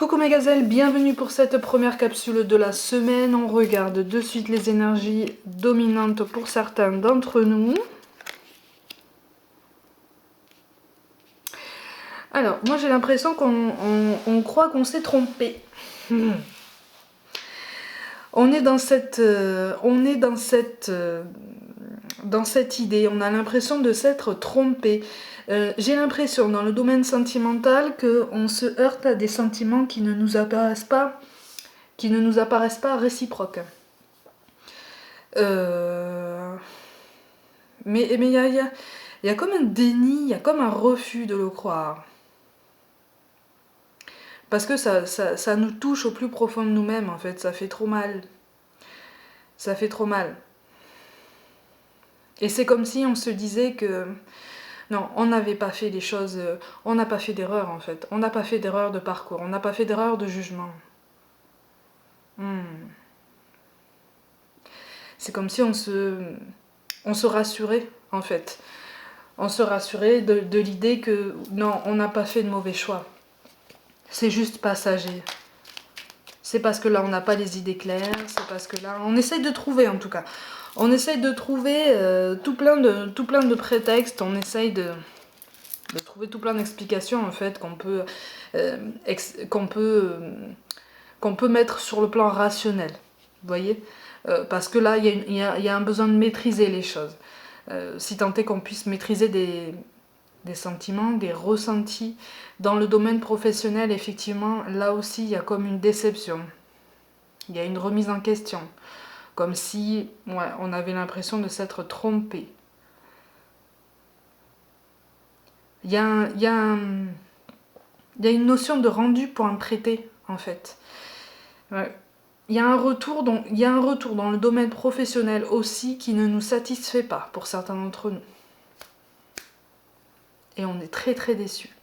Coucou mes gazelles, bienvenue pour cette première capsule de la semaine. On regarde de suite les énergies dominantes pour certains d'entre nous. Alors, moi j'ai l'impression qu'on croit qu'on s'est trompé. On est dans cette idée, on a l'impression de s'être trompé. J'ai l'impression dans le domaine sentimental qu'on se heurte à des sentiments qui ne nous apparaissent pas réciproques. Mais il y a comme un déni, il y a comme un refus de le croire. Parce que ça nous touche au plus profond de nous-mêmes, en fait. Ça fait trop mal. Ça fait trop mal. Et c'est comme si on se disait que... Non, on n'avait pas fait les choses... On n'a pas fait d'erreur, en fait. On n'a pas fait d'erreur de parcours. On n'a pas fait d'erreur de jugement. C'est comme si on se rassurait, en fait. On se rassurait de l'idée que non, on n'a pas fait de mauvais choix. C'est juste passager. C'est parce que là, on n'a pas les idées claires. C'est parce que là, on essaye de trouver, en tout cas. On essaye de trouver tout plein de prétextes. On essaye de trouver tout plein d'explications, en fait, qu'on peut mettre sur le plan rationnel. Vous voyez parce que là, il y a un besoin de maîtriser les choses. Si tant est qu'on puisse maîtriser des sentiments, des ressentis. Dans le domaine professionnel, effectivement, là aussi, il y a comme une déception. Il y a une remise en question. Comme si on avait l'impression de s'être trompé. Il y a une notion de rendu pour un traité, en fait. Il y a un retour dans le domaine professionnel aussi qui ne nous satisfait pas pour certains d'entre nous. Et on est très très déçus.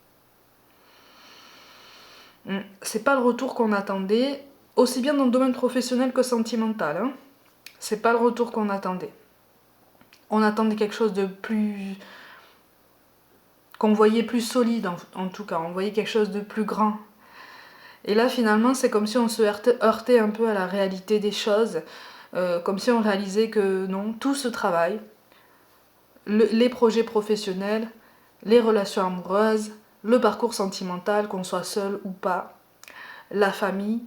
C'est pas le retour qu'on attendait, aussi bien dans le domaine professionnel que sentimental. C'est pas le retour qu'on attendait. On attendait quelque chose de plus... qu'on voyait plus solide en tout cas. On voyait quelque chose de plus grand. Et là finalement c'est comme si on se heurtait un peu à la réalité des choses. Comme si on réalisait que non, tout ce travail, les projets professionnels, les relations amoureuses, le parcours sentimental, qu'on soit seul ou pas, la famille,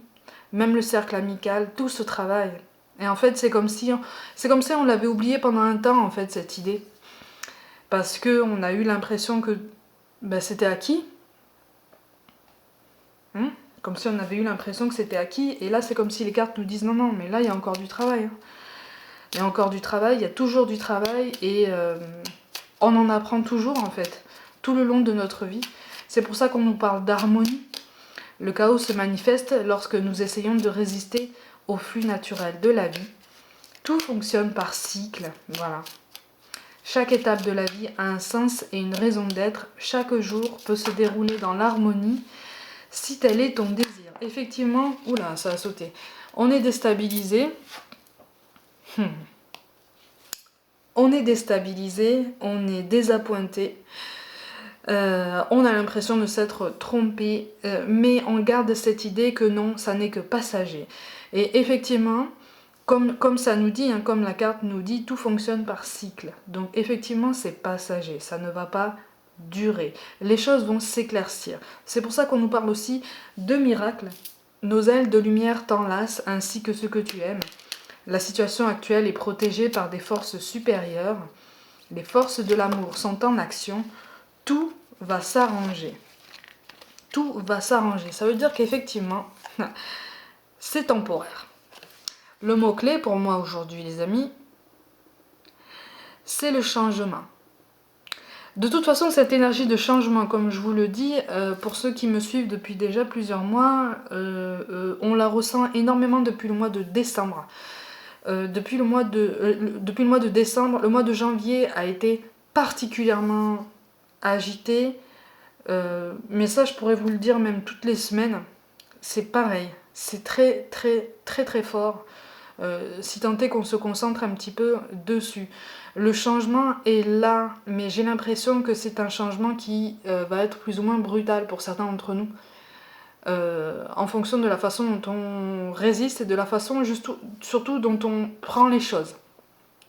même le cercle amical, tout ce travail. Et en fait, c'est comme si on l'avait oublié pendant un temps, en fait, cette idée. Parce qu'on a eu l'impression que c'était acquis. Comme si on avait eu l'impression que c'était acquis. Et là, c'est comme si les cartes nous disent non, mais là, il y a encore du travail. Il y a encore du travail, il y a toujours du travail. Et on en apprend toujours, en fait, tout le long de notre vie. C'est pour ça qu'on nous parle d'harmonie. Le chaos se manifeste lorsque nous essayons de résister au flux naturel de la vie. Tout fonctionne par cycle, voilà. Chaque étape de la vie a un sens et une raison d'être. Chaque jour peut se dérouler dans l'harmonie si tel est ton désir. Effectivement, oula, ça a sauté. On est déstabilisé. On est déstabilisé, on est désappointé. On a l'impression de s'être trompé, mais on garde cette idée que non, ça n'est que passager. Et effectivement, comme ça nous dit, comme la carte nous dit, tout fonctionne par cycle. Donc effectivement, c'est passager, ça ne va pas durer. Les choses vont s'éclaircir. C'est pour ça qu'on nous parle aussi de miracles. Nos ailes de lumière t'enlacent, ainsi que ce que tu aimes. La situation actuelle est protégée par des forces supérieures. Les forces de l'amour sont en action. Tout va s'arranger. Tout va s'arranger. Ça veut dire qu'effectivement, c'est temporaire. Le mot-clé pour moi aujourd'hui, les amis, c'est le changement. De toute façon, cette énergie de changement, comme je vous le dis, pour ceux qui me suivent depuis déjà plusieurs mois, on la ressent énormément depuis le mois de décembre. Depuis le mois de décembre, le mois de janvier a été particulièrement agité. Mais ça, je pourrais vous le dire même toutes les semaines. C'est pareil. C'est très, très, très, très fort. Si tant est qu'on se concentre un petit peu dessus. Le changement est là, mais j'ai l'impression que c'est un changement qui va être plus ou moins brutal pour certains d'entre nous. en fonction de la façon dont on résiste et de la façon surtout dont on prend les choses.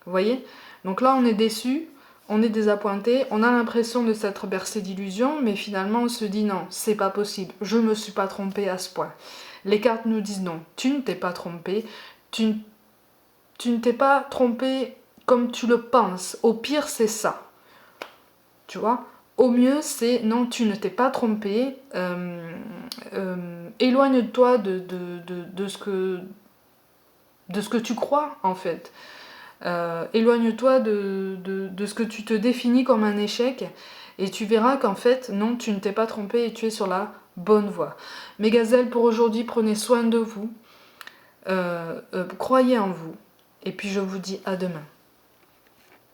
Vous voyez? Donc là, on est déçu, on est désappointé, on a l'impression de s'être bercé d'illusions, mais finalement, on se dit non, c'est pas possible, je me suis pas trompé à ce point. Les cartes nous disent non, tu ne t'es pas trompé, tu ne t'es pas trompé comme tu le penses. Au pire, c'est ça. Tu vois? Au mieux, c'est non, tu ne t'es pas trompé. Éloigne-toi de ce que tu crois, en fait. Éloigne-toi de ce que tu te définis comme un échec. Et tu verras qu'en fait, non, tu ne t'es pas trompé et tu es sur la bonne voie. Mes gazelles, pour aujourd'hui, prenez soin de vous. Croyez en vous. Et puis je vous dis à demain.